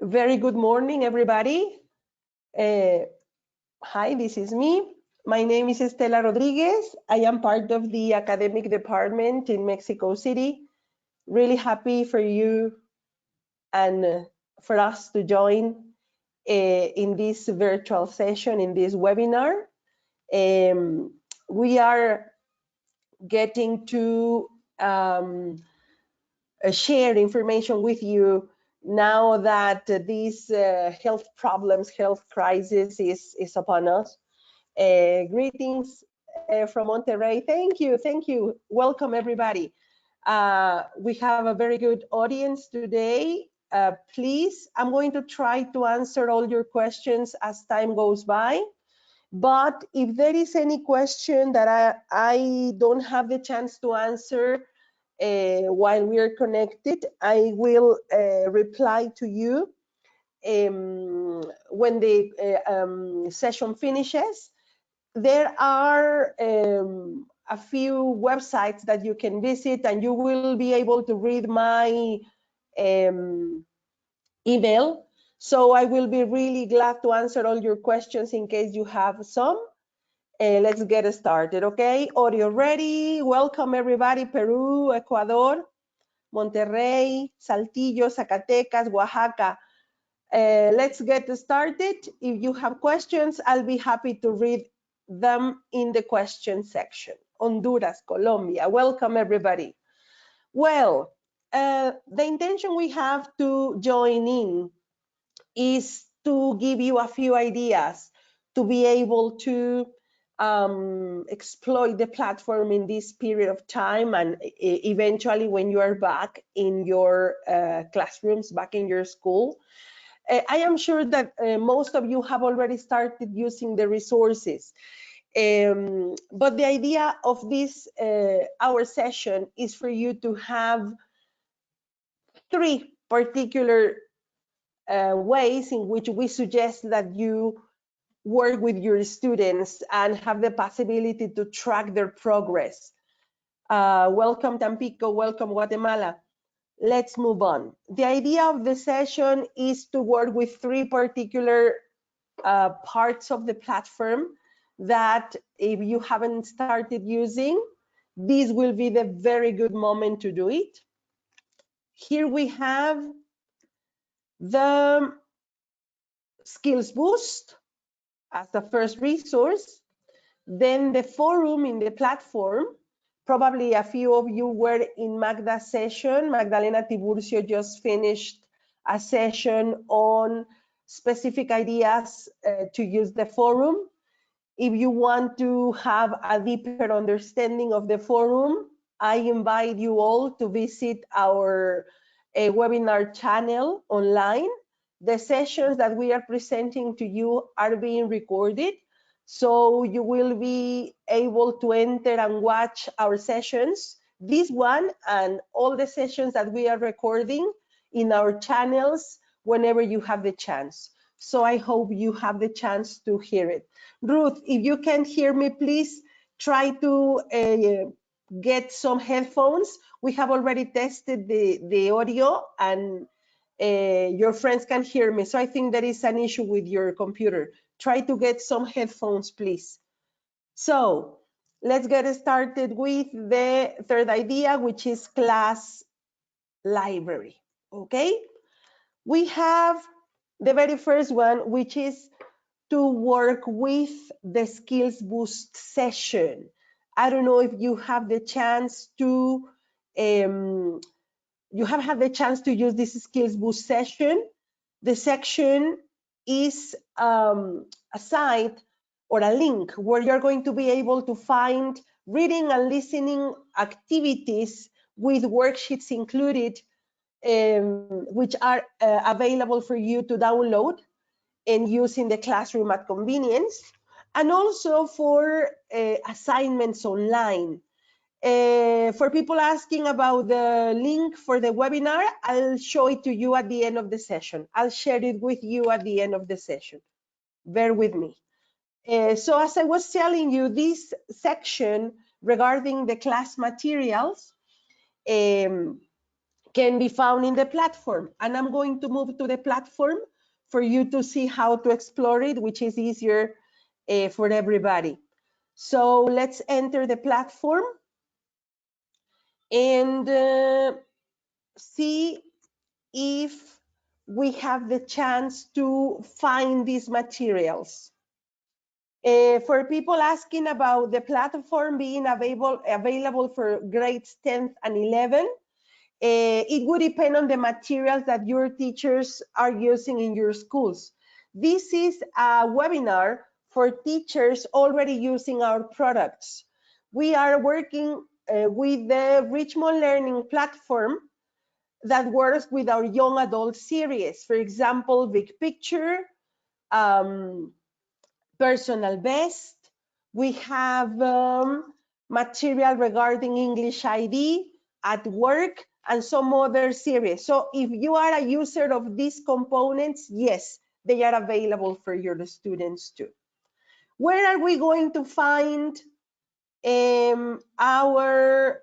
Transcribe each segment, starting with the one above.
Very good morning, everybody. Hi, this is me. My name is Estela Rodriguez. I am part of the academic department in Mexico City. Really happy for you and for us to join in this virtual session, in this webinar. We are getting to share information with you now that this health problems, health crisis is upon us. Greetings from Monterrey. Thank you, thank you. Welcome, everybody. We have a very good audience today. Please, I'm going to try to answer all your questions as time goes by. But if there is any question that I don't have the chance to answer while we are connected, I will reply to you when the session finishes. There are a few websites that you can visit, and you will be able to read my email. So I will be really glad to answer all your questions in case you have some. Let's get started, okay? Audio ready. Welcome everybody, Peru, Ecuador, Monterrey, Saltillo, Zacatecas, Oaxaca. Let's get started. If you have questions, I'll be happy to read them in the question section. Honduras, Colombia, welcome everybody. Well, the intention we have to join in is to give you a few ideas to be able to exploit the platform in this period of time, and eventually when you are back in your classrooms, back in your school. I am sure that most of you have already started using the resources. But the idea of this our session is for you to have three particular ways in which we suggest that you work with your students and have the possibility to track their progress. Welcome Tampico, welcome Guatemala. Let's move on. The idea of the session is to work with three particular parts of the platform that if you haven't started using, this will be the very good moment to do it. Here we have the Skills Boost as the first resource, then the forum in the platform. Probably a few of you were in Magda's session. Magdalena Tiburcio just finished a session on specific ideas to use the forum. If you want to have a deeper understanding of the forum, I invite you all to visit our webinar channel online. The sessions that we are presenting to you are being recorded, so you will be able to enter and watch our sessions, this one and all the sessions that we are recording in our channels whenever you have the chance. So I hope you have the chance to hear it. Ruth, if you can hear me, please try to get some headphones. We have already tested the audio and your friends can hear me. So I think there is an issue with your computer. Try to get some headphones, please. So let's get started with the third idea, which is class library, okay? We have the very first one, which is to work with the Skills Boost session. I don't know if you have the chance to, you have had the chance to use this Skills Boost session. The section is a site or a link where you're going to be able to find reading and listening activities with worksheets included, which are available for you to download and use in the classroom at convenience, and also for assignments online. For people asking about the link for the webinar, I'll show it to you at the end of the session. I'll share it with you at the end of the session. Bear with me. So as I was telling you, this section regarding the class materials can be found in the platform. And I'm going to move to the platform for you to see how to explore it, which is easier for everybody. So let's enter the platform and see if we have the chance to find these materials. For people asking about the platform being available for grades 10th and 11th, it would depend on the materials that your teachers are using in your schools. This is a webinar for teachers already using our products. We are working with the Richmond Learning Platform that works with our young adult series. For example, Big Picture, Personal Best. We have material regarding English ID, At Work, and some other series. So if you are a user of these components, yes, they are available for your students too. Where are we going to find our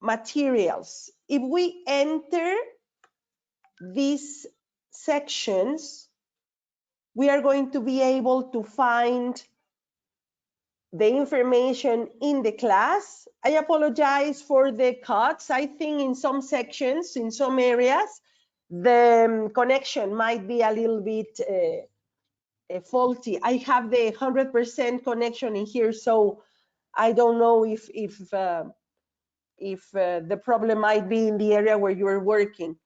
materials? If we enter these sections, we are going to be able to find the information in the class. I apologize for the cuts. I think in some sections, in some areas, the connection might be a little bit faulty. I have the 100% connection in here, so I don't know if the problem might be in the area where you're working.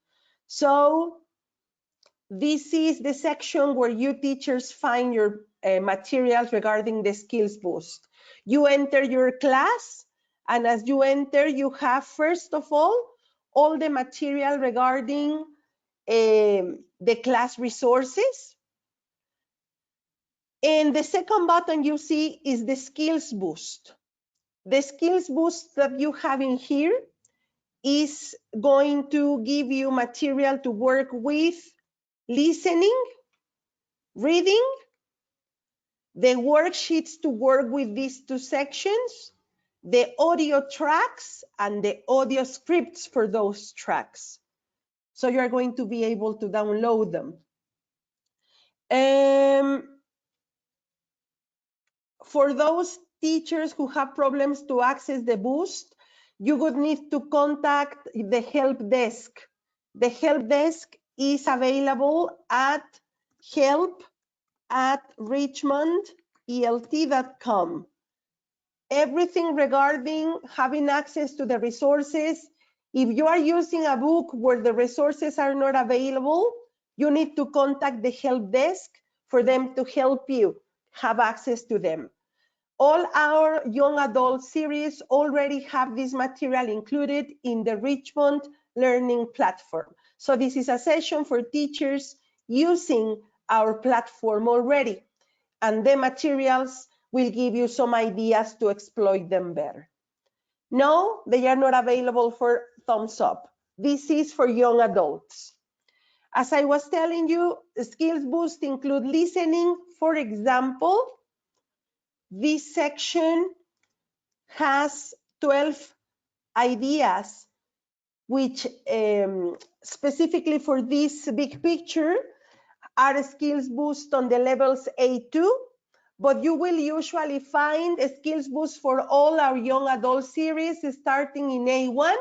So this is the section where you teachers find your materials regarding the skills boost. You enter your class, and as you enter, you have, first of all the material regarding the class resources. And the second button you see is the skills boost. The skills boost that you have in here is going to give you material to work with listening, reading, the worksheets to work with these two sections, the audio tracks, and the audio scripts for those tracks. So you're going to be able to download them. For those teachers who have problems to access the boost, you would need to contact the help desk. The help desk is available at help@richmondelt.com. Everything regarding having access to the resources. If you are using a book where the resources are not available, you need to contact the help desk for them to help you have access to them. All our young adult series already have this material included in the Richmond Learning Platform. So this is a session for teachers using our platform already, and the materials will give you some ideas to exploit them better. No, they are not available for thumbs up. This is for young adults. As I was telling you, skills boost include listening. For example, this section has 12 ideas, which specifically for this big picture are skills boost on the levels A2, but you will usually find a skills boost for all our young adult series starting in A1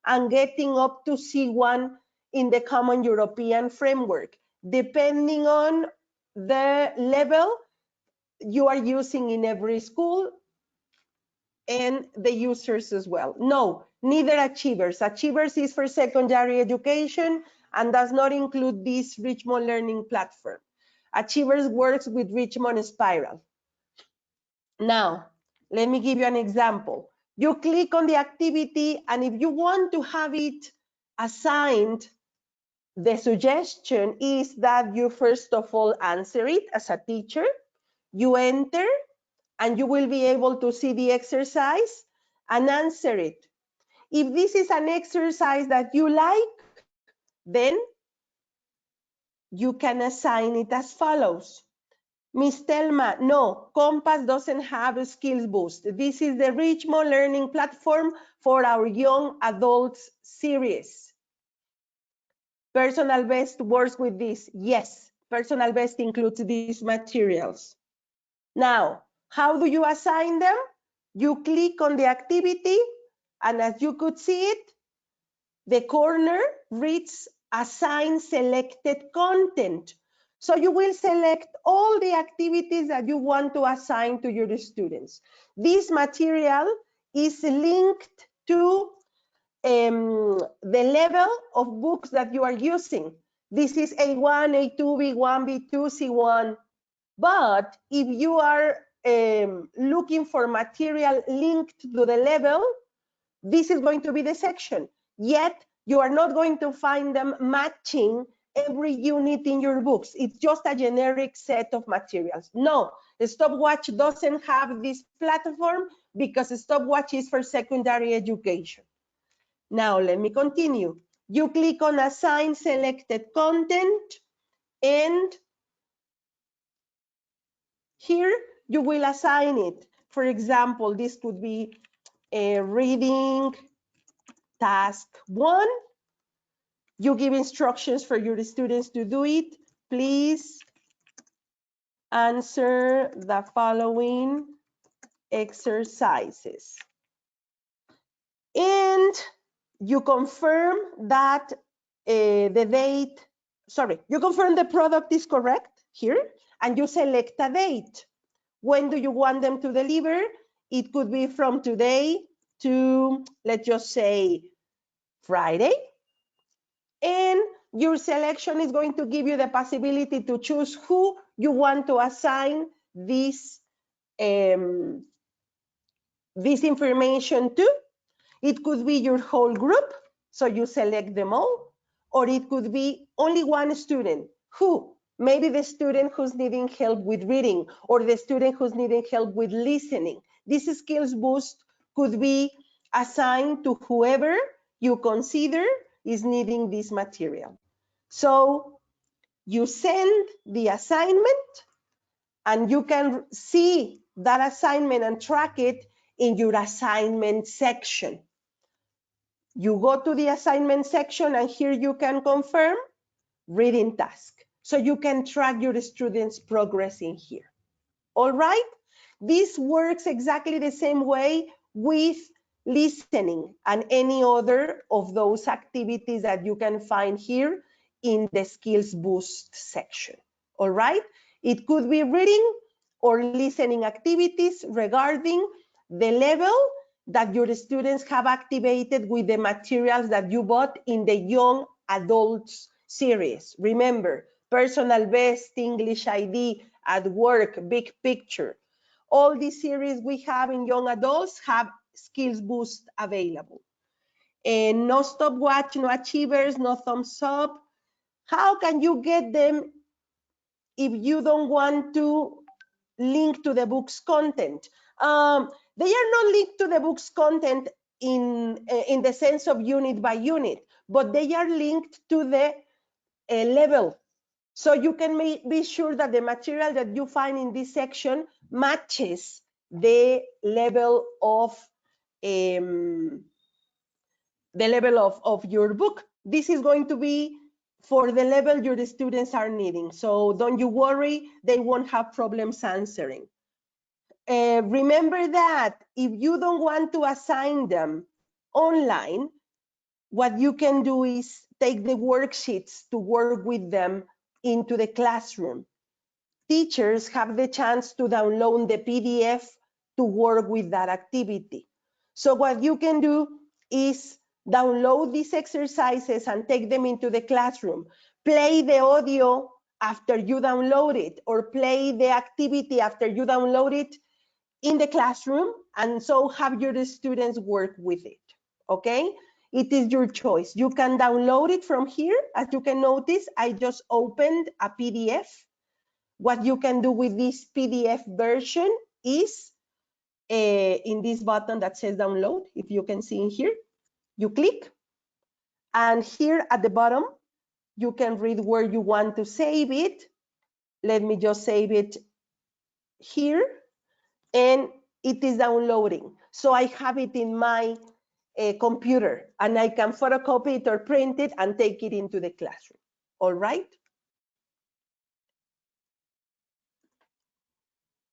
and getting up to C1 in the Common European Framework, depending on the level you are using in every school and the users as well. No, neither Achievers. Achievers is for secondary education and does not include this Richmond Learning Platform. Achievers works with Richmond Spiral. Now, let me give you an example. You click on the activity, and if you want to have it assigned, the suggestion is that you first of all answer it as a teacher. You enter, and you will be able to see the exercise and answer it. If this is an exercise that you like, then you can assign it as follows. Miss Telma, no, Compass doesn't have a skills boost. This is the Richmond Learning Platform for our young adults series. Personal best works with this. Yes, personal best includes these materials. Now, how do you assign them? You click on the activity, and as you could see it, the corner reads assign selected content. So you will select all the activities that you want to assign to your students. This material is linked to the level of books that you are using. This is A1, A2, B1, B2, C1. But if you are looking for material linked to the level, this is going to be the section. Yet, you are not going to find them matching every unit in your books. It's just a generic set of materials. No, the stopwatch doesn't have this platform because the stopwatch is for secondary education. Now, let me continue. You click on Assign Selected Content, and here you will assign it. For example, this could be a reading task 1. You give instructions for your students to do it. Please answer the following exercises. And you confirm that you confirm the product is correct here, and you select a date. When do you want them to deliver? It could be from today to, let's just say, Friday. And your selection is going to give you the possibility to choose who you want to assign this information to. It could be your whole group, so you select them all, or it could be only one student. Who? Maybe the student who's needing help with reading, or the student who's needing help with listening. This skills boost could be assigned to whoever you consider is needing this material. So you send the assignment, and you can see that assignment and track it in your assignment section. You go to the assignment section, and here you can confirm reading task. So you can track your students' progress in here. All right? This works exactly the same way with listening and any other of those activities that you can find here in the Skills Boost section. All right? It could be reading or listening activities regarding the level that your students have activated with the materials that you bought in the Young Adults series. Remember, Personal Best, English ID, At Work, Big Picture. All these series we have in Young Adults have Skills Boost available. And no stopwatch, no achievers, no thumbs up. How can you get them if you don't want to link to the book's content? They are not linked to the book's content in the sense of unit by unit, but they are linked to the level. So you can be sure that the material that you find in this section matches the level of your book. This is going to be for the level your students are needing. So don't you worry, they won't have problems answering. Remember that if you don't want to assign them online, what you can do is take the worksheets to work with them into the classroom. Teachers have the chance to download the PDF to work with that activity. So what you can do is download these exercises and take them into the classroom. Play the audio after you download it, or play the activity after you download it in the classroom, and so have your students work with it, okay? It is your choice. You can download it from here. As you can notice, I just opened a PDF. What you can do with this PDF version is in this button that says download, if you can see in here, you click, and here at the bottom, you can read where you want to save it. Let me just save it here, and it is downloading. So I have it in my a computer, and I can photocopy it or print it and take it into the classroom. All right?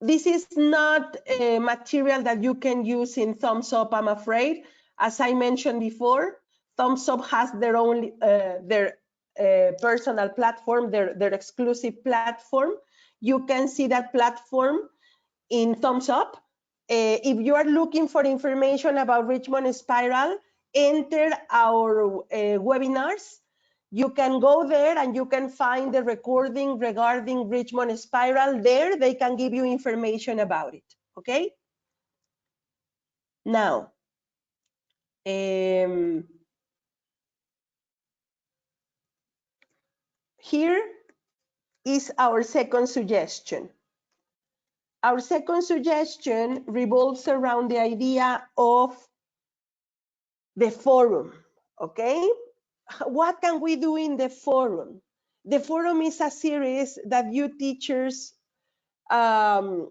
This is not a material that you can use in Thumbs Up, I'm afraid. As I mentioned before, Thumbs Up has their own personal platform, their exclusive platform. You can see that platform in Thumbs Up. If you are looking for information about Richmond Spiral, enter our webinars. You can go there and you can find the recording regarding Richmond Spiral there. They can give you information about it, okay? Now, here is our second suggestion. Our second suggestion revolves around the idea of the forum, okay? What can we do in the forum? The forum is a series that you teachers have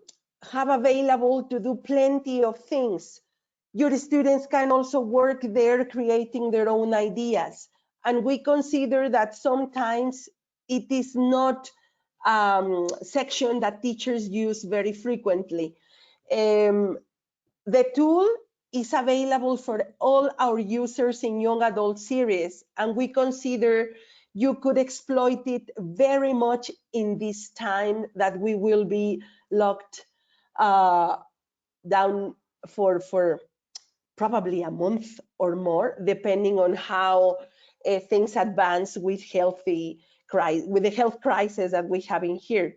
available to do plenty of things. Your students can also work there creating their own ideas. And we consider that sometimes it is not section that teachers use very frequently. The tool is available for all our users in Young Adult Series, and we consider you could exploit it very much in this time that we will be locked down for probably a month or more, depending on how things advance with the health crisis that we have in here.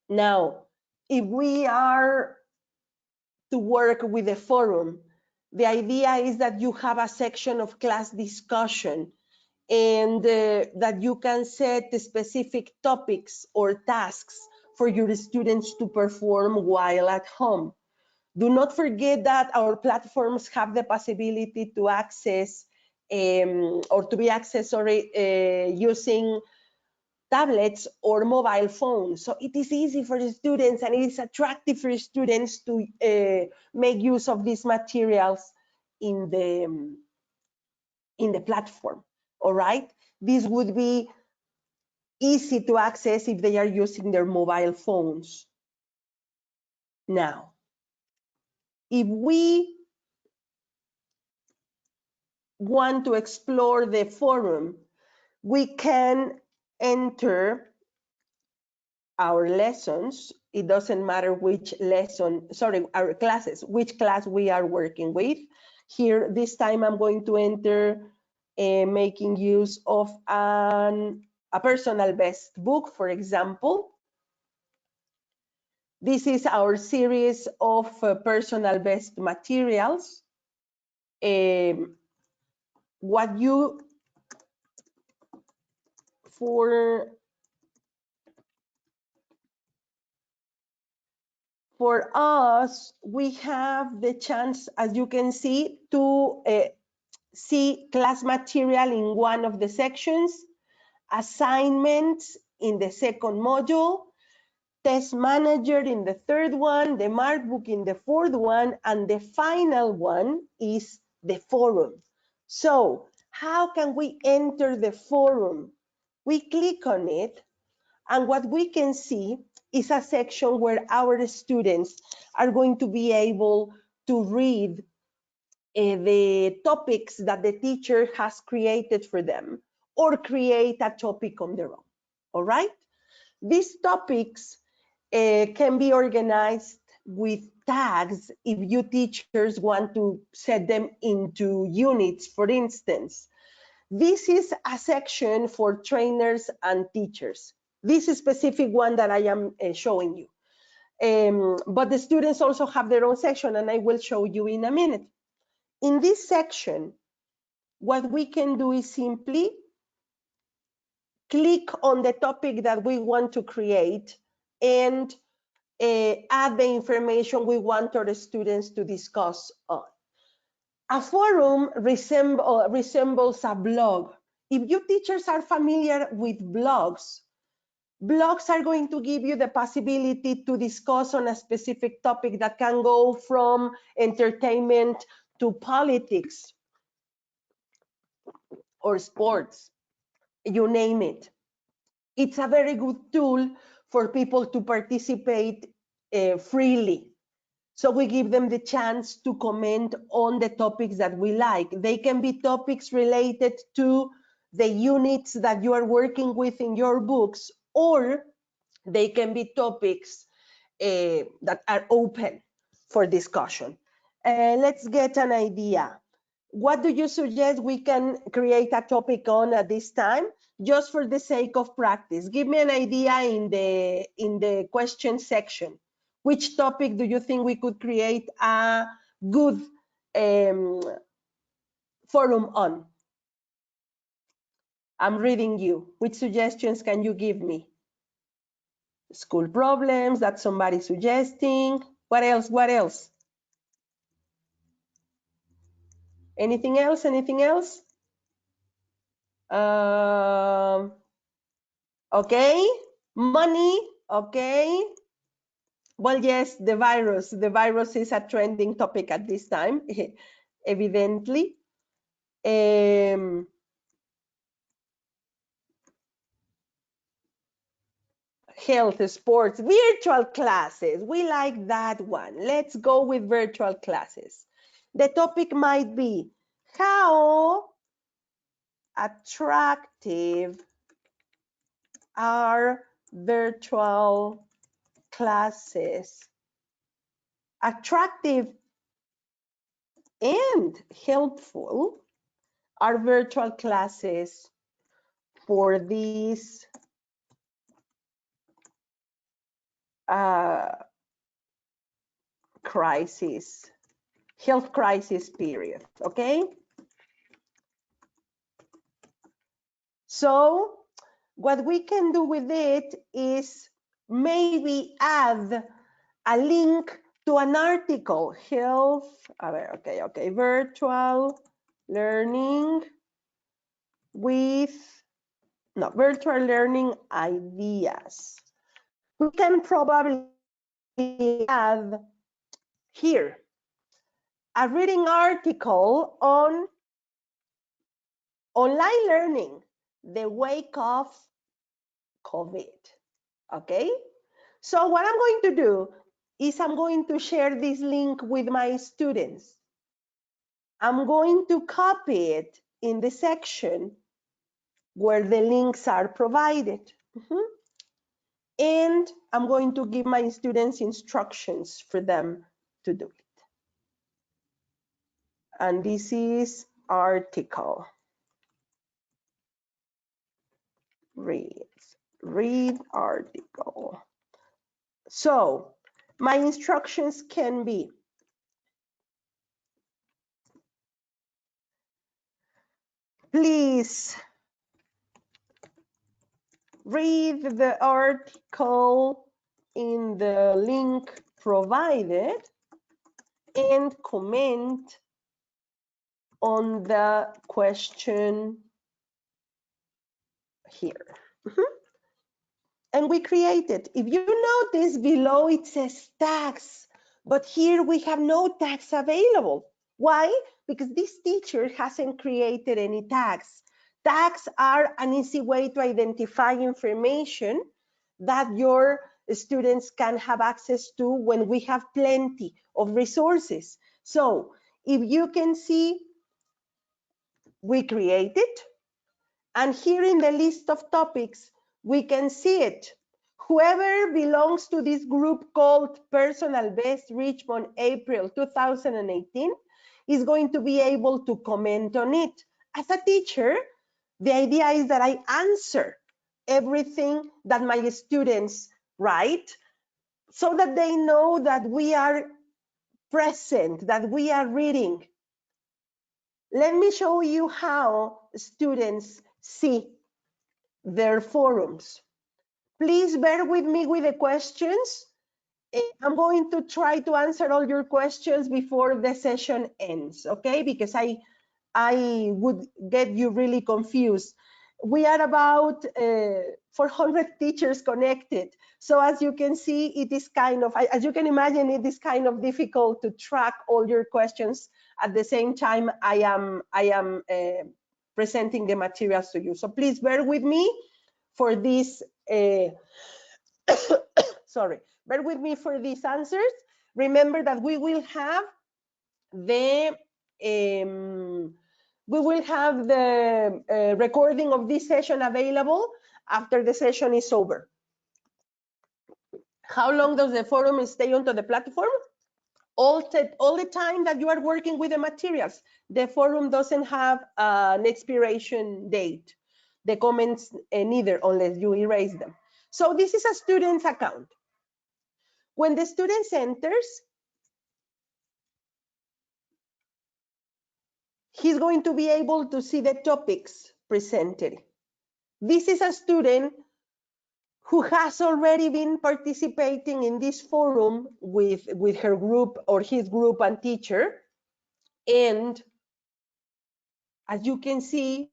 Now, if we are to work with the forum, the idea is that you have a section of class discussion and that you can set specific topics or tasks for your students to perform while at home. Do not forget that our platforms have the possibility to access or to be accessed using tablets or mobile phones. So it is easy for the students and it is attractive for students to make use of these materials in the platform, all right? This would be easy to access if they are using their mobile phones. Now, if we want to explore the forum, we can enter our lessons. It doesn't matter which lesson, sorry, our classes, which class we are working with. Here, this time I'm going to enter making use of a personal best book, for example. This is our series of personal best materials. What you, for us, we have the chance, as you can see, to see class material in one of the sections, assignments in the second module, test manager in the third one, the mark book in the fourth one, and the final one is the forum. So how can we enter the forum? We click on it, and what we can see is a section where our students are going to be able to read the topics that the teacher has created for them or create a topic on their own, all right? These topics can be organized with tags if you teachers want to set them into units, for instance. This is a section for trainers and teachers. This is a specific one that I am showing you. But the students also have their own section, and I will show you in a minute. In this section, what we can do is simply click on the topic that we want to create and add the information we want our students to discuss on. A forum resembles a blog. If you teachers are familiar with blogs, blogs are going to give you the possibility to discuss on a specific topic that can go from entertainment to politics or sports, you name it. It's a very good tool for people to participate freely. So we give them the chance to comment on the topics that we like. They can be topics related to the units that you are working with in your books, or they can be topics that are open for discussion. Let's get an idea. What do you suggest we can create a topic on at this time, just for the sake of practice? Give me an idea in the question section. Which topic do you think we could create a good forum on? I'm reading you. Which suggestions can you give me? School problems, that's somebody suggesting. What else? What else? Anything else? Anything else? Okay, money, okay. Well, yes, the virus. The virus is a trending topic at this time, evidently. Health, sports, virtual classes. We like that one. Let's go with virtual classes. The topic might be how attractive are virtual classes. Attractive and helpful are virtual classes for this crisis, health crisis period, okay? So what we can do with it is maybe add a link to an article, okay, virtual learning virtual learning ideas. We can probably add here a reading article on online learning, the wake of COVID, okay? So what I'm going to do is I'm going to share this link with my students. I'm going to copy it in the section where the links are provided. And I'm going to give my students instructions for them to do it. And this is article. Read article. So my instructions can be please read the article in the link provided and comment on the question here. And we create it. If you notice below it says tags, but here we have no tags available. Why? Because this teacher hasn't created any tags. Tags are an easy way to identify information that your students can have access to when we have plenty of resources. So if you can see, we create it. And here in the list of topics, we can see it. Whoever belongs to this group called Personal Best Richmond April 2018 is going to be able to comment on it. As a teacher, the idea is that I answer everything that my students write so that they know that we are present, that we are reading. Let me show you how students see their forums. Please bear with me with the questions. I'm going to try to answer all your questions before the session ends, okay? Because I would get you really confused. we are about 400 teachers connected. So as you can see, it is kind of, as you can imagine, it is kind of difficult to track all your questions at the same time I am presenting the materials to you. So please bear with me for this, sorry, bear with me for these answers. Remember that we will have the recording of this session available after the session is over. How long does the forum stay onto the platform? All the time that you are working with the materials. The forum doesn't have an expiration date. The comments neither, unless you erase them. So this is a student's account. When the student enters, he's going to be able to see the topics presented. This is a student who has already been participating in this forum with her group or his group and teacher. And as you can see,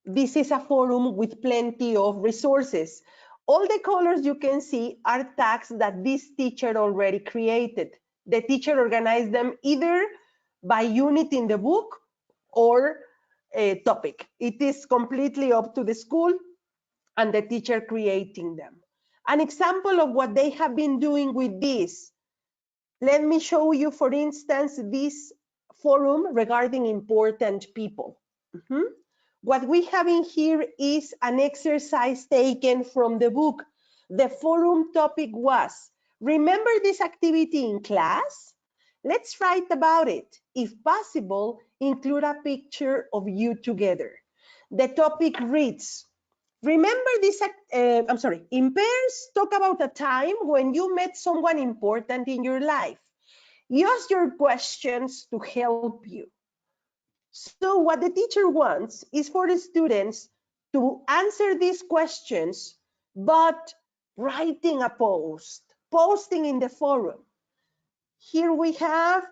this is a forum with plenty of resources. All the colors you can see are tags that this teacher already created. The teacher organized them either by unit in the book or a topic. It is completely up to the school and the teacher creating them. An example of what they have been doing with this. Let me show you, for instance, this forum regarding important people. What we have in here is an exercise taken from the book. The forum topic was, remember this activity in class? Let's write about it. If possible, include a picture of you together. The topic reads, remember this, in pairs, talk about a time when you met someone important in your life. Use your questions to help you. So what the teacher wants is for the students to answer these questions, but writing a post, posting in the forum. Here we have,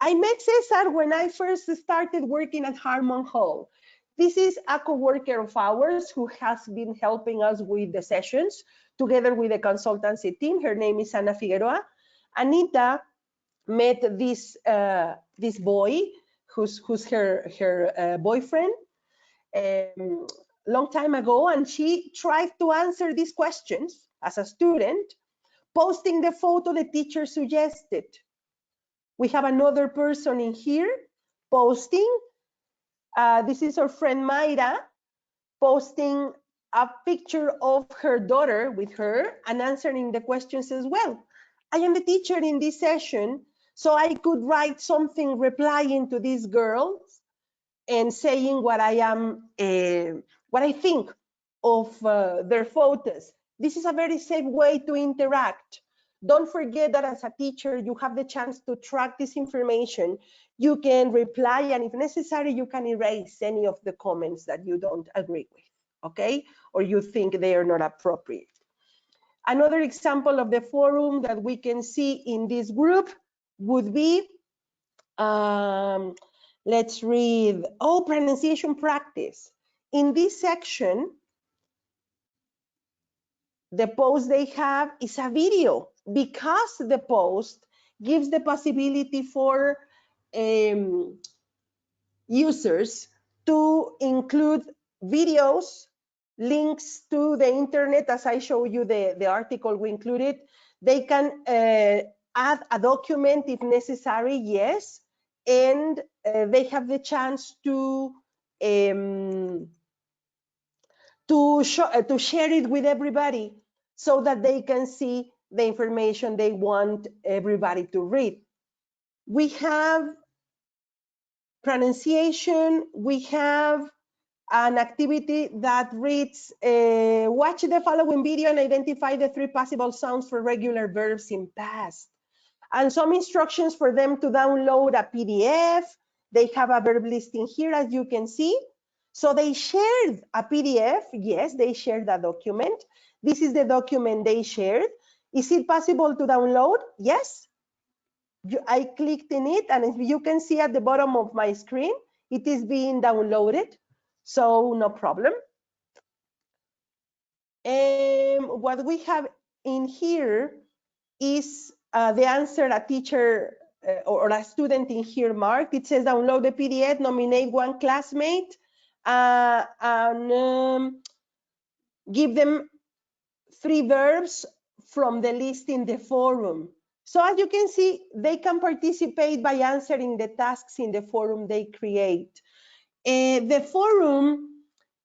I met Cesar when I first started working at Harmon Hall. This is a co-worker of ours who has been helping us with the sessions together with the consultancy team. Her name is Ana Figueroa. Anita met this boy who's her boyfriend long time ago, and she tried to answer these questions as a student, posting the photo the teacher suggested. We have another person in here posting. This is our friend Mayra posting a picture of her daughter with her and answering the questions as well. I am the teacher in this session, so I could write something replying to these girls and saying what I think of their photos. This is a very safe way to interact. Don't forget that as a teacher, you have the chance to track this information. You can reply, and if necessary, you can erase any of the comments that you don't agree with, okay? Or you think they are not appropriate. Another example of the forum that we can see in this group would be, let's read, pronunciation practice. In this section, the post they have is a video because the post gives the possibility for users to include videos, links to the internet, as I show you the article we included. They can add a document if necessary, yes, and they have the chance to share it with everybody so that they can see the information they want everybody to read. We have pronunciation, we have an activity that reads, watch the following video and identify the 3 possible sounds for regular verbs in past. And some instructions for them to download a PDF. They have a verb listing here, as you can see. So they shared a PDF. Yes, they shared a document. This is the document they shared. Is it possible to download? Yes. I clicked in it, and as you can see at the bottom of my screen, it is being downloaded. So no problem. What we have in here is the answer a teacher or a student in here marked. It says download the PDF, nominate one classmate, and give them 3 verbs from the list in the forum. So as you can see, they can participate by answering the tasks in the forum they create. The forum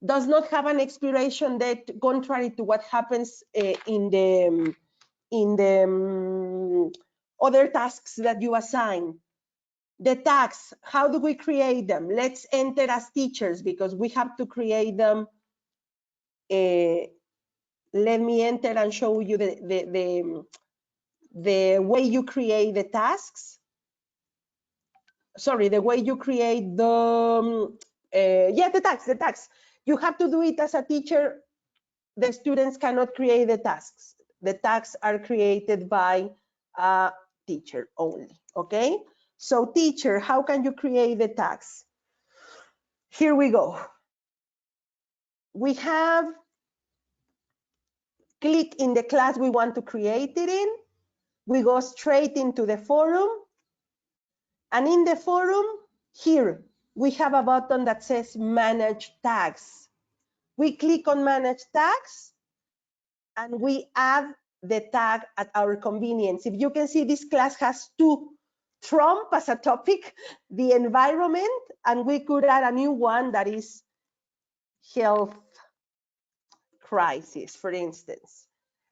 does not have an expiration date, contrary to what happens in the other tasks that you assign. The tags, how do we create them? Let's enter as teachers because we have to create them. Let me enter and show you the way you create the tasks. Sorry, the way you create the tags. You have to do it as a teacher. The students cannot create the tasks. The tasks are created by a teacher only, okay? So teacher, how can you create the tasks? Here we go. We have click in the class we want to create it in. We go straight into the forum. And in the forum, here, we have a button that says Manage Tags. We click on Manage Tags, and we add the tag at our convenience. If you can see, this class has 2, Trump as a topic, the environment, and we could add a new one that is health crisis, for instance.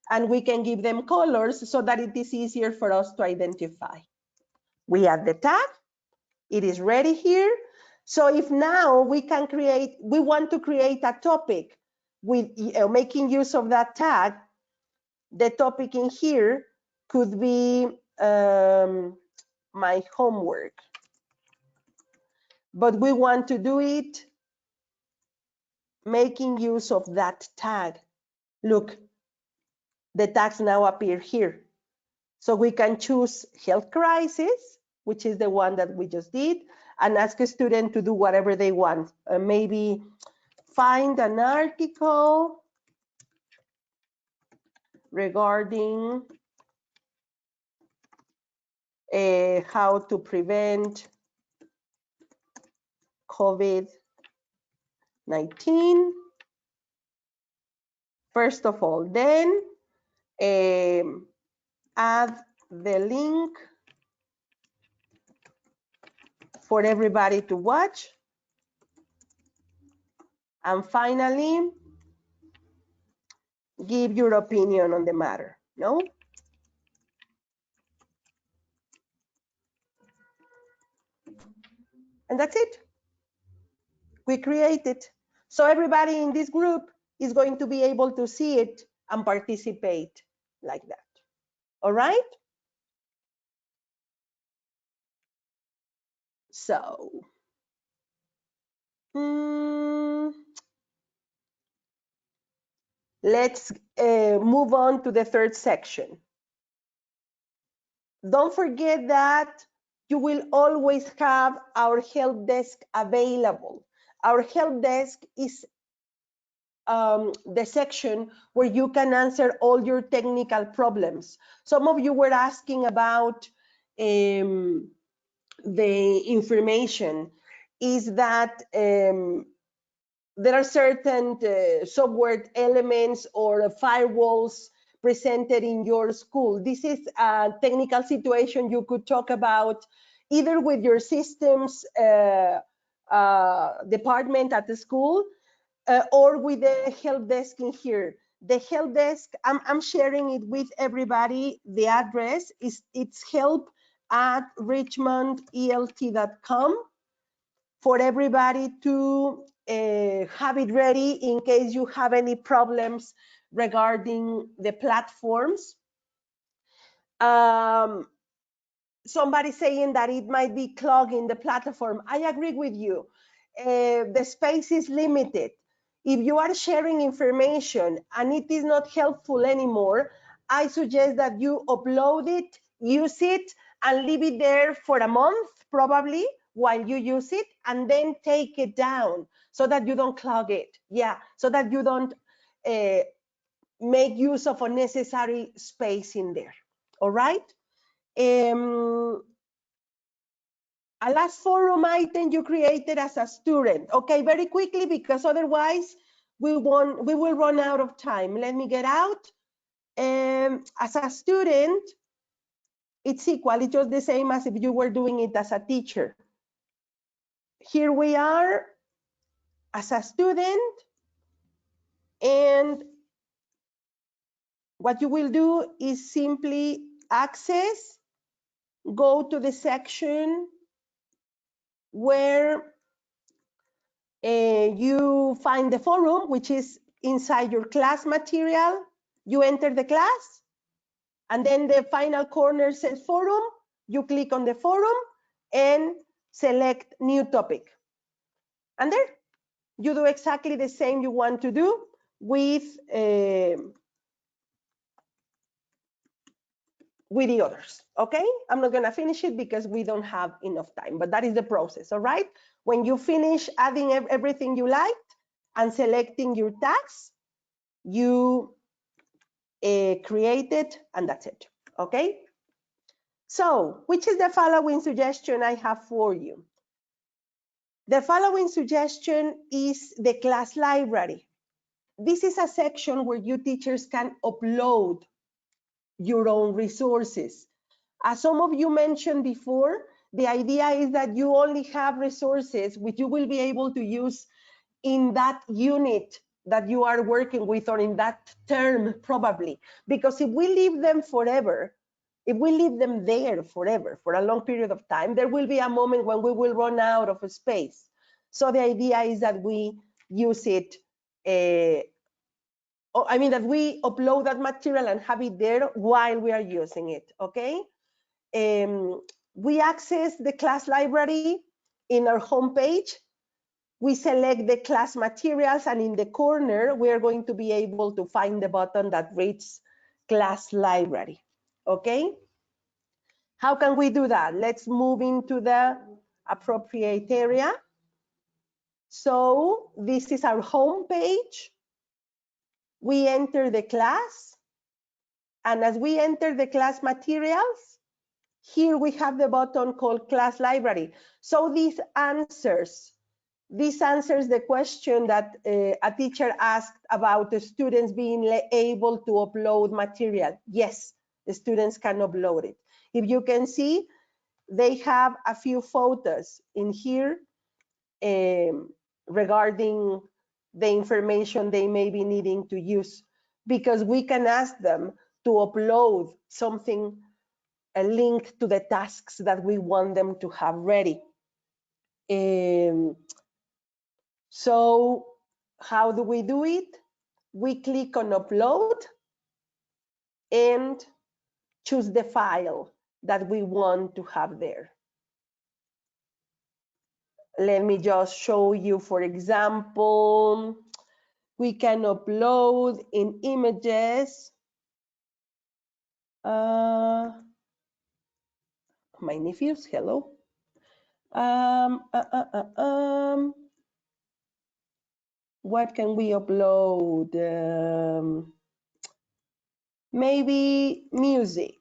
And we can give them colors so that it is easier for us to identify. We add the tag. It is ready here. So if now we want to create a topic with making use of that tag, the topic in here could be my homework. But we want to do it making use of that tag. Look, the tags now appear here. So we can choose health crisis, which is the one that we just did, and ask a student to do whatever they want. Maybe find an article regarding how to prevent COVID-19. First of all, then add the link for everybody to watch. And finally, give your opinion on the matter, no? And that's it. We create it. So everybody in this group is going to be able to see it and participate like that. All right? So, let's move on to the third section. Don't forget that you will always have our help desk available. Our help desk is the section where you can answer all your technical problems. Some of you were asking about the information. Is that there are certain software elements or firewalls presented in your school. This is a technical situation you could talk about either with your systems department at the school or with the help desk in here. The help desk, I'm sharing it with everybody. The address is it's help@richmondelt.com for everybody to have it ready in case you have any problems regarding the platforms. Somebody saying that it might be clogging the platform. I agree with you. The space is limited. If you are sharing information and it is not helpful anymore, I suggest that you upload it, use it, and leave it there for a month, probably, while you use it, and then take it down so that you don't clog it. Yeah, so that you don't make use of unnecessary space in there. All right. A last forum item you created as a student. Okay, very quickly, because otherwise we will run out of time. Let me get out. As a student, it's equal. It's just the same as if you were doing it as a teacher. Here we are as a student, and what you will do is simply access, go to the section where you find the forum, which is inside your class material. You enter the class, and then the final corner says forum. You click on the forum and select new topic. And there, you do exactly the same you want to do with the others, okay? I'm not gonna finish it because we don't have enough time, but that is the process, all right? When you finish adding everything you liked and selecting your tags, you create it, and that's it, okay? So, which is the following suggestion I have for you? The following suggestion is the class library. This is a section where you teachers can upload your own resources. As some of you mentioned before, the idea is that you only have resources which you will be able to use in that unit that you are working with, or in that term probably. Because if we leave them forever, if we leave them there forever, for a long period of time, there will be a moment when we will run out of space. So the idea is that we use it, that we upload that material and have it there while we are using it, okay? We access the class library in our homepage. We select the class materials, and in the corner, we are going to be able to find the button that reads class library, okay? How can we do that? Let's move into the appropriate area. So this is our home page. We enter the class, and as we enter the class materials, here we have the button called class library. So this answers the question that a teacher asked about the students being able to upload material. Yes, the students can upload it. If you can see, they have a few photos in here regarding the information they may be needing to use, because we can ask them to upload something, a link to the tasks that we want them to have ready. So how do we do it? We click on upload and choose the file that we want to have there. Let me just show you, for example, we can upload in images. My nephews, hello. What can we upload? Maybe music.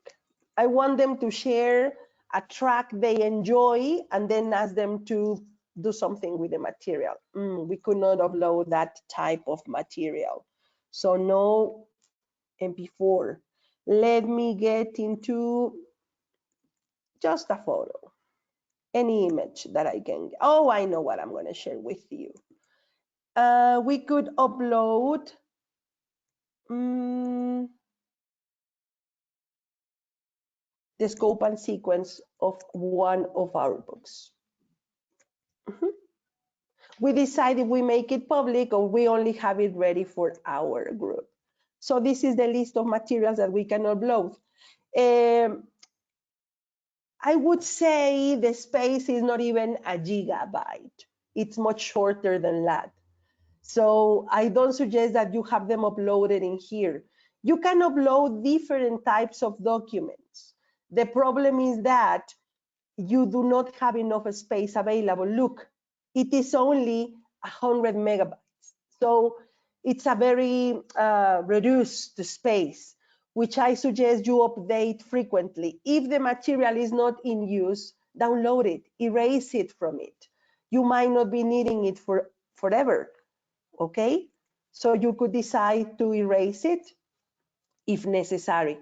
I want them to share a track they enjoy and then ask them to do something with the material. We could not upload that type of material. So no MP4. Let me get into just a photo, any image that I can. Oh, I know what I'm going to share with you. We could upload the scope and sequence of one of our books. We decide if we make it public or we only have it ready for our group. So this is the list of materials that we can upload. I would say the space is not even a gigabyte. It's much shorter than that. So I don't suggest that you have them uploaded in here. You can upload different types of documents. The problem is that you do not have enough space available. Look, it is only 100 megabytes. So it's a very reduced space, which I suggest you update frequently. If the material is not in use, download it, erase it from it. You might not be needing it for forever, okay? So you could decide to erase it if necessary.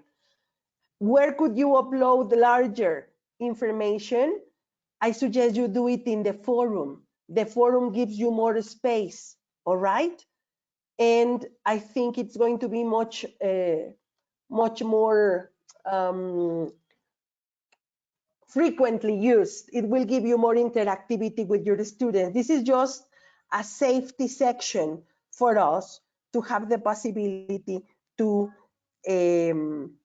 Where could you upload larger information? I suggest you do it in the forum. The forum gives you more space, all right? And I think it's going to be much more frequently used. It will give you more interactivity with your students. This is just a safety section for us to have the possibility to um,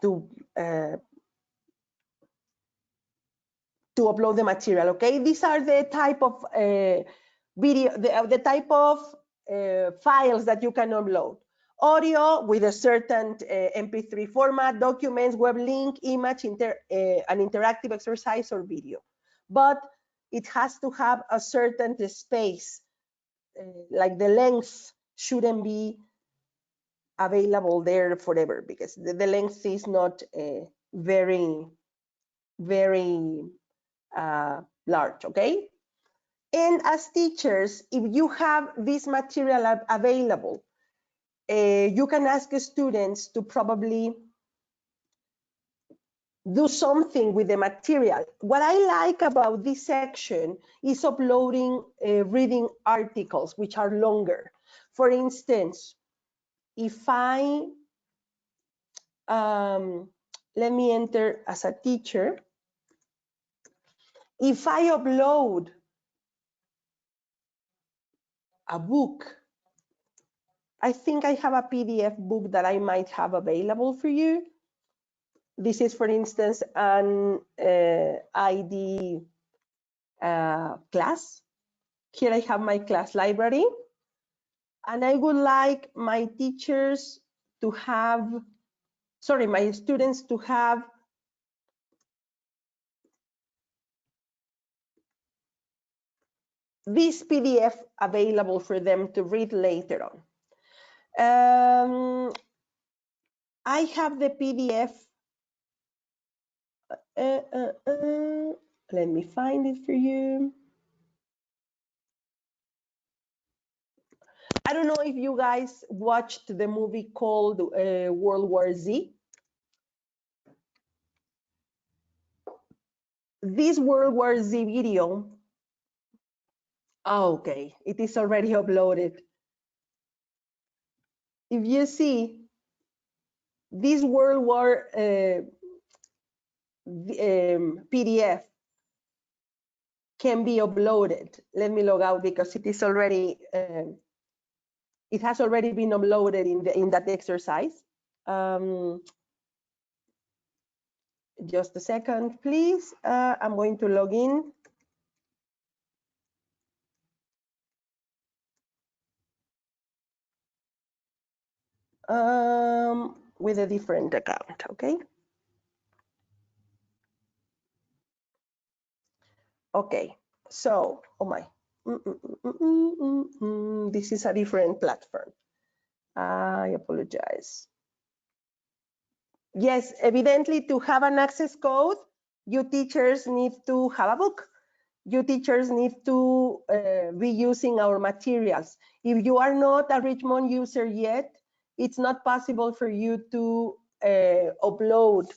to uh, to upload the material. Okay, these are the type of video, the type of files that you can upload. Audio with a certain MP3 format, documents, web link, image, an interactive exercise, or video. But it has to have a certain space, like the length shouldn't be available there forever, because the length is not very large, okay? And as teachers, if you have this material available, you can ask students to probably do something with the material. What I like about this section is uploading reading articles, which are longer. For instance, if I, let me enter as a teacher. If I upload a book, I think I have a PDF book that I might have available for you. This is, for instance, an ID class. Here I have my class library. And I would like my teachers to have, sorry, my students to have this PDF available for them to read later on. I have the PDF. Let me find it for you. I don't know if you guys watched the movie called World War Z. This World War Z video, oh, okay, it is already uploaded. If you see, this World War PDF can be uploaded. Let me log out because it is already, it has already been uploaded in that exercise. Just a second, please. I'm going to log in. With a different account, okay? Okay, so, oh my, this is a different platform. I apologize. Yes, evidently to have an access code, you teachers need to have a book. You teachers need to be using our materials. If you are not a Richmond user yet, it's not possible for you to upload,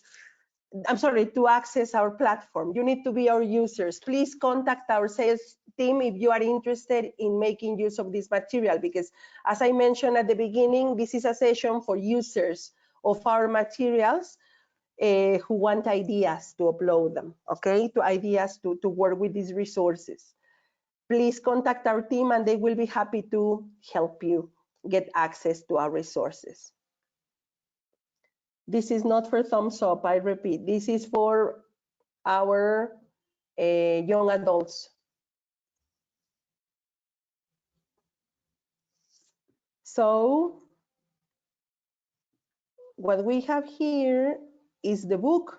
I'm sorry, to access our platform. You need to be our users. Please contact our sales team if you are interested in making use of this material, because as I mentioned at the beginning, this is a session for users of our materials who want ideas to upload them, okay? To ideas to work with these resources. Please contact our team and they will be happy to help you get access to our resources. This is not for thumbs up, I repeat, this is for our young adults. So what we have here is the book.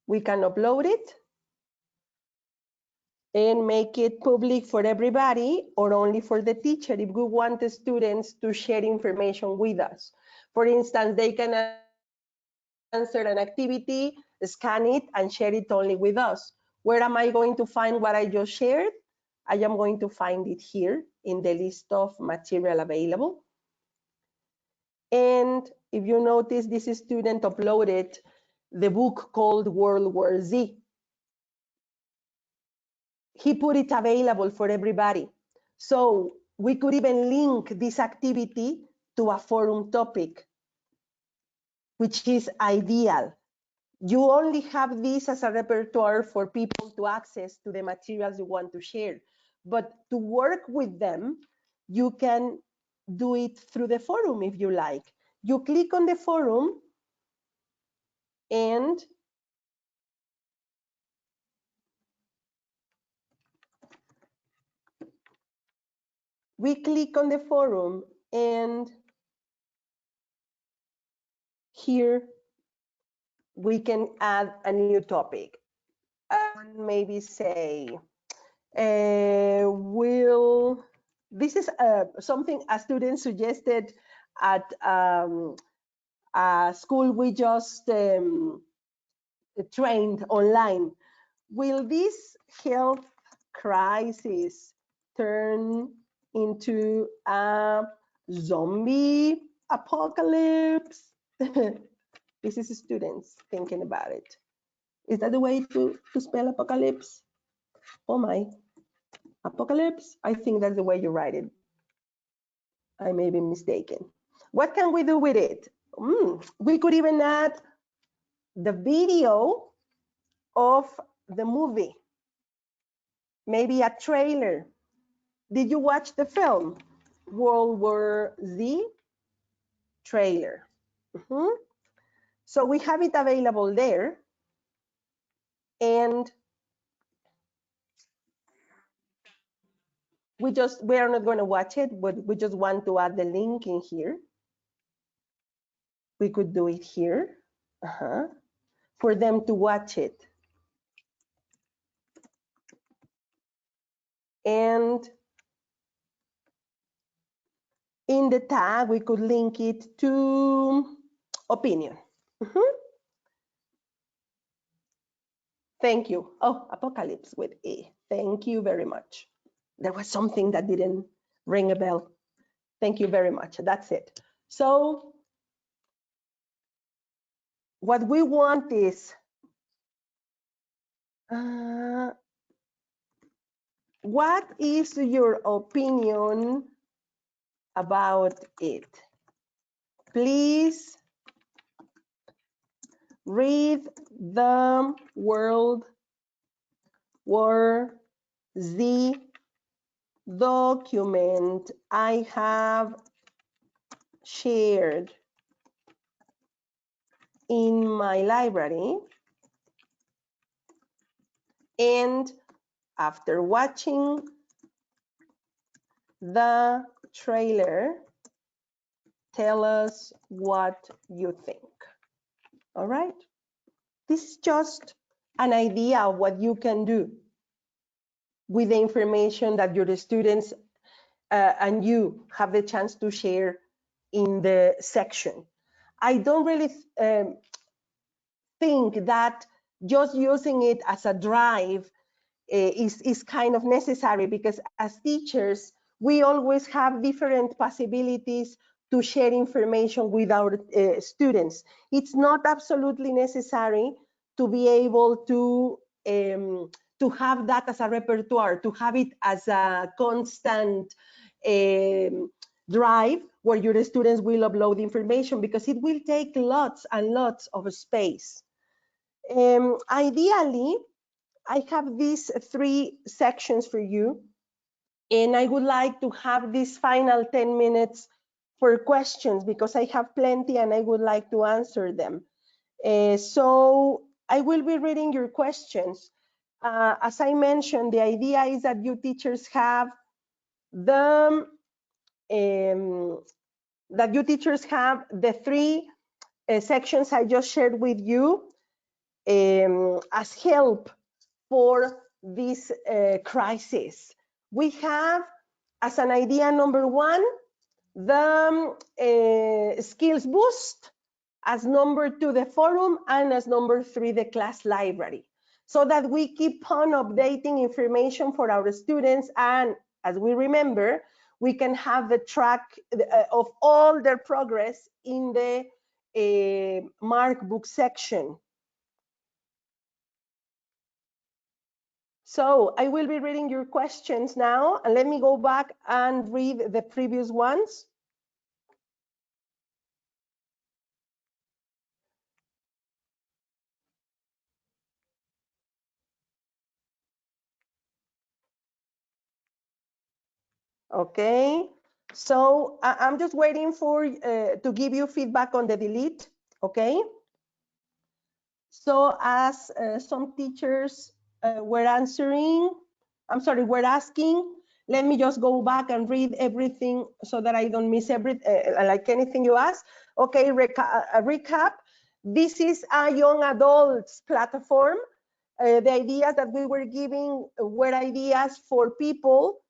We can upload it and make it public for everybody or only for the teacher if we want the students to share information with us. For instance, they can answer an activity, scan it, and share it only with us. Where am I going to find what I just shared? I am going to find it here in the list of material available. And if you notice, this student uploaded the book called World War Z. He put it available for everybody. So we could even link this activity to a forum topic, which is ideal. You only have this as a repertoire for people to access to the materials you want to share. But to work with them, you can do it through the forum if you like. You click on the forum and we click on the forum and here we can add a new topic and maybe say, this is something a student suggested at a school we just trained online. Will this health crisis turn into a zombie apocalypse? This is students thinking about it. Is that the way to spell apocalypse? Oh my, apocalypse? I think that's the way you write it. I may be mistaken. What can we do with it? We could even add the video of the movie, maybe a trailer. Did you watch the film World War Z trailer? So we have it available there, and we are not going to watch it, but we just want to add the link in here. We could do it here for them to watch it. And in the tag, we could link it to opinion. Thank you. Oh, apocalypse with E. Thank you very much. There was something that didn't ring a bell. Thank you very much. That's it. So what we want is, what is your opinion about it? Please read the World War Z document I have shared in my library, and after watching the trailer, tell us what you think. All right? This is just an idea of what you can do with the information that your students and you have the chance to share in the section. I don't really think that just using it as a drive is kind of necessary, because as teachers, we always have different possibilities to share information with our students. It's not absolutely necessary to be able to have that as a repertoire, to have it as a constant drive where your students will upload information, because it will take lots and lots of space. Ideally, I have these 3 sections for you, and I would like to have these final 10 minutes for questions, because I have plenty and I would like to answer them. So I will be reading your questions. As I mentioned, the idea is that you teachers have the 3 sections I just shared with you. as help for this crisis. We have, as an idea number one, the skills boost, as number two, the forum, and as number three, the class library, so that we keep on updating information for our students. And as we remember, we can have the track of all their progress in the mark book section. So I will be reading your questions now, and let me go back and read the previous ones. Okay, so I'm just waiting for to give you feedback on the delete. Okay, so as some teachers were answering, were asking, let me just go back and read everything so that I don't miss like anything you asked. Okay, recap. This is a young adults platform. The ideas that we were giving were ideas for people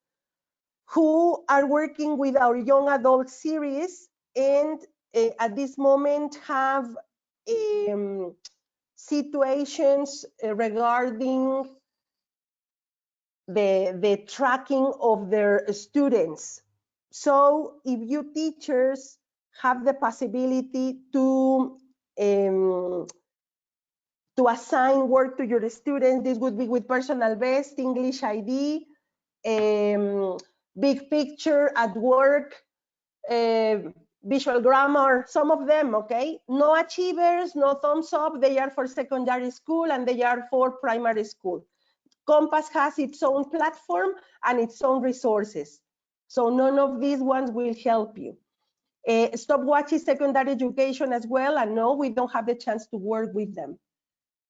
who are working with our young adult series, and at this moment have situations regarding the tracking of their students. So if you teachers have the possibility to assign work to your students, this would be with personal best, English ID, big picture at work, visual grammar, some of them, okay? No achievers, no thumbs up, they are for secondary school and they are for primary school. Compass has its own platform and its own resources. So none of these ones will help you. Stopwatch is secondary education as well, and no, we don't have the chance to work with them.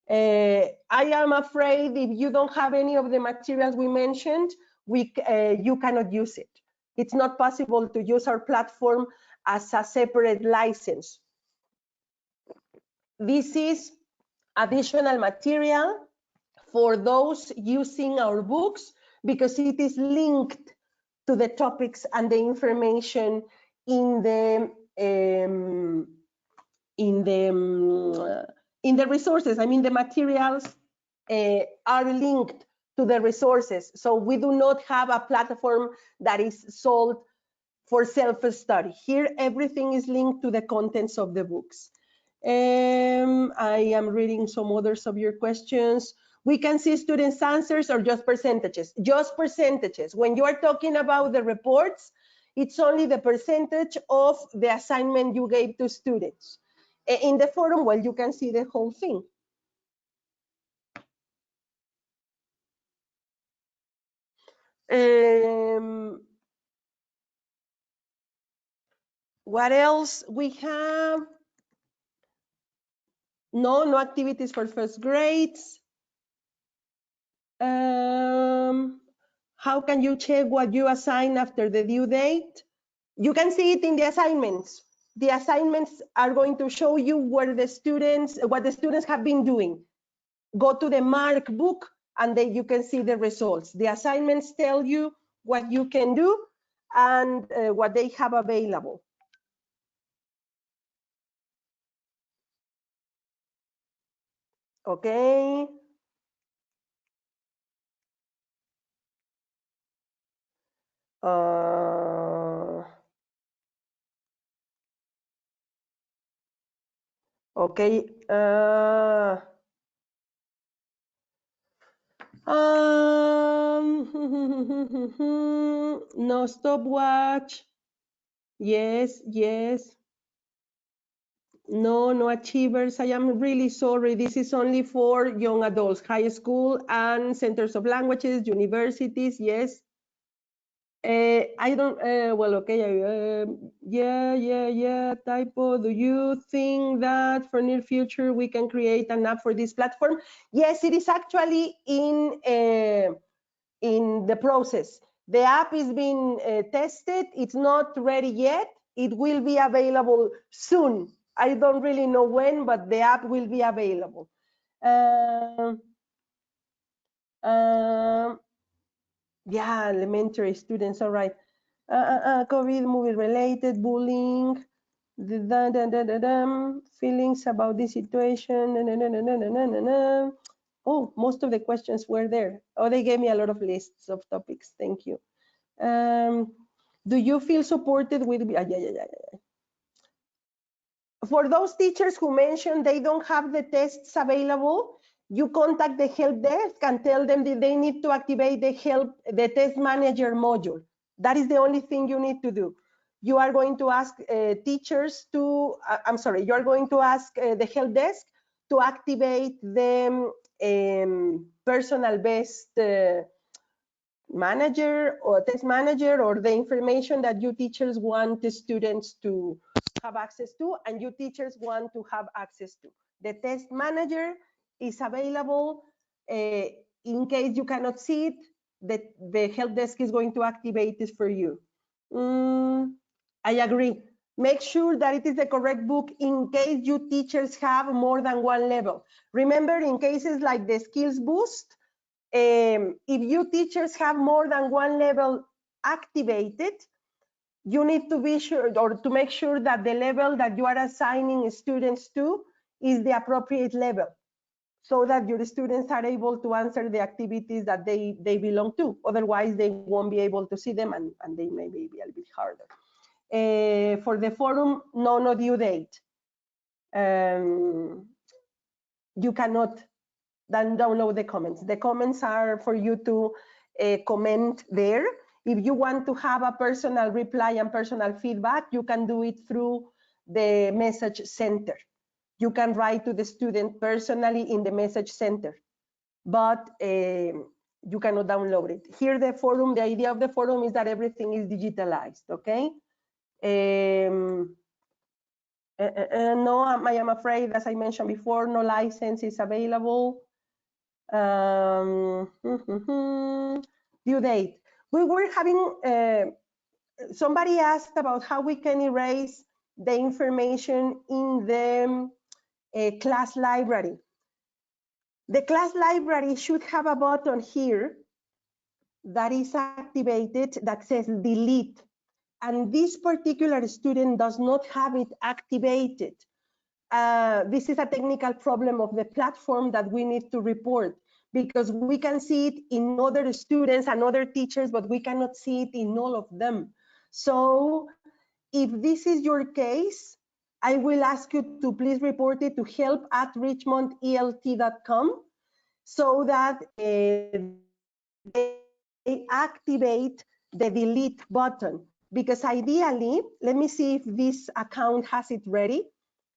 I am afraid if you don't have any of the materials we mentioned, you cannot use it. It's not possible to use our platform as a separate license. This is additional material for those using our books because it is linked to the topics and the information in the resources. I mean, the materials are linked to the resources. So we do not have a platform that is sold for self-study. Here, everything is linked to the contents of the books. I am reading some others of your questions. We can see students' answers or just percentages. Just percentages. When you are talking about the reports, it's only the percentage of the assignment you gave to students. In the forum, well, you can see the whole thing. What else we have? No activities for first grades. How can you check what you assign after the due date? You can see it in the assignments. The assignments are going to show you what the students have been doing. Go to the mark book and then you can see the results. The assignments tell you what you can do and what they have available. Okay. Okay. No stopwatch. Yes. No achievers. I am really sorry. This is only for young adults, high school and centers of languages, universities. Yes. I don't, well, okay. Yeah, typo. Do you think that for near future we can create an app for this platform? Yes, it is actually in the process. The app is being tested. It's not ready yet. It will be available soon. I don't really know when, but the app will be available. Um, um, yeah, elementary students, all right. COVID, movie related, bullying, feelings about this situation. Oh, most of the questions were there. Oh, they gave me a lot of lists of topics. Thank you. Do you feel supported with? For those teachers who mentioned they don't have the tests available, you contact the help desk and tell them that they need to activate the test manager module. That is the only thing you need to do. You are going to ask teachers to, you are going to ask the help desk to activate the personal best manager or test manager, or the information that you teachers want the students to have access to and you teachers want to have access to. The test manager is available in case you cannot see it. The help desk is going to activate this for you. I agree. Make sure that it is the correct book in case you teachers have more than one level. Remember, in cases like the skills boost, if you teachers have more than one level activated, you need to be sure or to make sure that the level that you are assigning students to is the appropriate level, so that your students are able to answer the activities that they belong to. Otherwise, they won't be able to see them and they may be a little bit harder. For the forum, no due date. You cannot then download the comments. The comments are for you to comment there. If you want to have a personal reply and personal feedback, you can do it through the message center. You can write to the student personally in the message center, but you cannot download it. Here, the forum, the idea of the forum is that everything is digitalized, okay? No, I am afraid, as I mentioned before, no license is available. Due date. We were having, somebody asked about how we can erase the information in the class library. The class library should have a button here that is activated that says delete. And this particular student does not have it activated. This is a technical problem of the platform that we need to report, because we can see it in other students and other teachers, but we cannot see it in all of them. So if this is your case, I will ask you to please report it to help@richmondelt.com so that they activate the delete button. Because ideally, let me see if this account has it ready.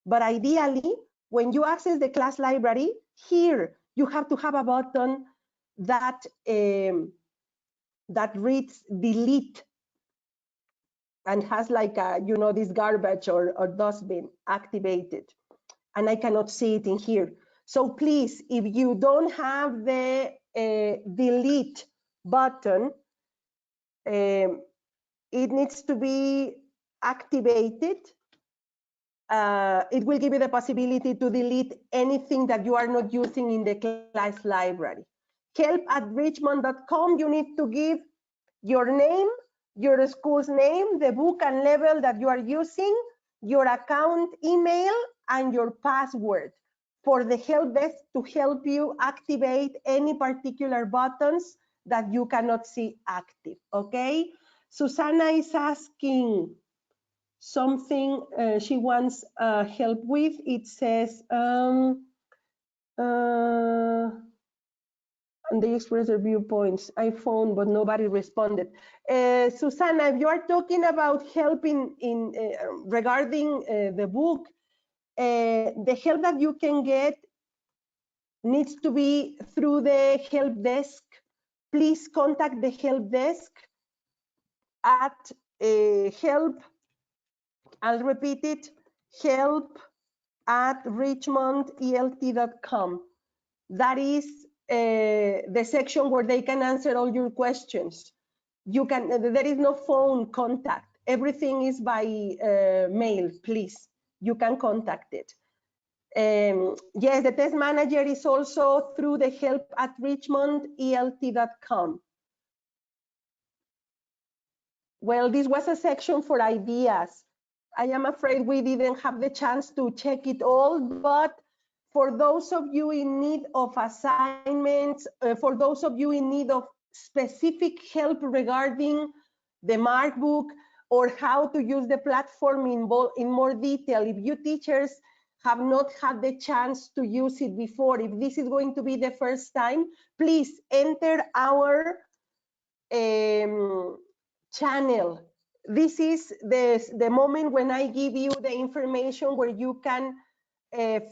But ideally, when you access the class library, here you have to have a button that that reads delete and has like a, you know, this garbage or dustbin activated. And I cannot see it in here. So please, if you don't have the delete button, it needs to be activated. It will give you the possibility to delete anything that you are not using in the class library. Help@richmond.com, you need to give your name, your school's name, the book and level that you are using, your account email, and your password for the help desk to help you activate any particular buttons that you cannot see active, okay? Susanna is asking something she wants help with. It says, and they express their viewpoints. I phoned, but nobody responded. Susanna, if you are talking about helping in regarding the book, the help that you can get needs to be through the help desk. Please contact the help desk at help. I'll repeat it, help@richmondelt.com. That is the section where they can answer all your questions. You can, there is no phone contact. Everything is by mail, please. You can contact it. Yes, the test manager is also through the help@richmondelt.com. Well, this was a section for ideas. I am afraid we didn't have the chance to check it all, but for those of you in need of assignments, for those of you in need of specific help regarding the Markbook or how to use the platform in more detail, if you teachers have not had the chance to use it before, if this is going to be the first time, please enter our channel. This is the moment when I give you the information where you can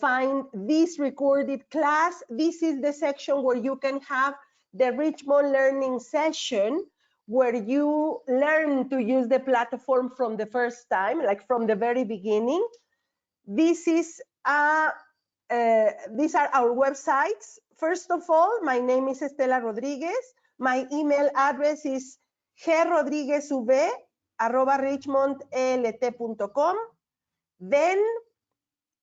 find this recorded class. This is the section where you can have the Richmond learning session, where you learn to use the platform from the first time, like from the very beginning. This is these are our websites. First of all, my name is Estela Rodriguez. My email address is grodriguezuv@richmondelt.com. Then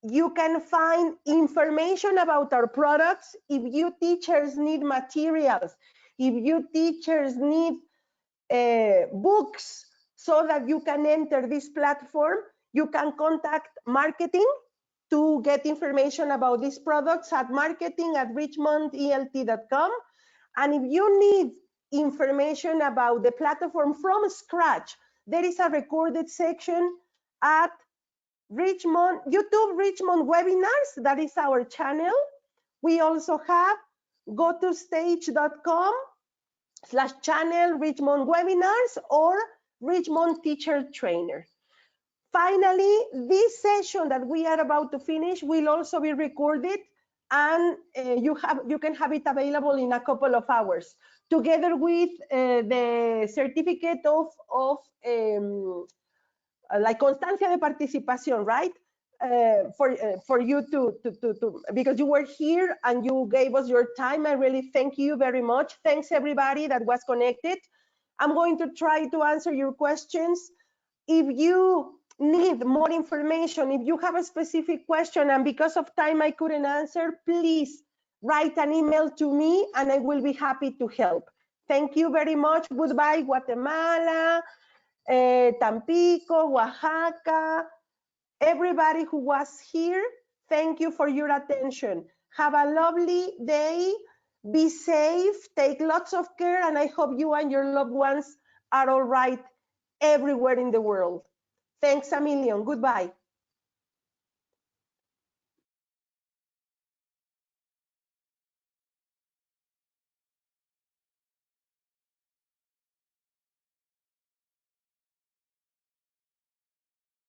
you can find information about our products. If you teachers need materials, if you teachers need books so that you can enter this platform, you can contact marketing to get information about these products at marketing@richmondelt.com. And if you need information about the platform from scratch, there is a recorded section at YouTube Richmond Webinars. That is our channel. We also have gotostage.com/channel Richmond Webinars or Richmond Teacher Trainer. Finally, this session that we are about to finish will also be recorded, and you can have it available in a couple of hours, together with the certificate of like constancia de participación, right? For you to because you were here and you gave us your time. I really thank you very much. Thanks everybody that was connected. I'm going to try to answer your questions. If you need more information, if you have a specific question and because of time I couldn't answer, please write an email to me and I will be happy to help. Thank you very much. Goodbye, Guatemala, Tampico, Oaxaca, everybody who was here. Thank you for your attention. Have a lovely day. Be safe, take lots of care, and I hope you and your loved ones are all right everywhere in the world. Thanks a million. Goodbye.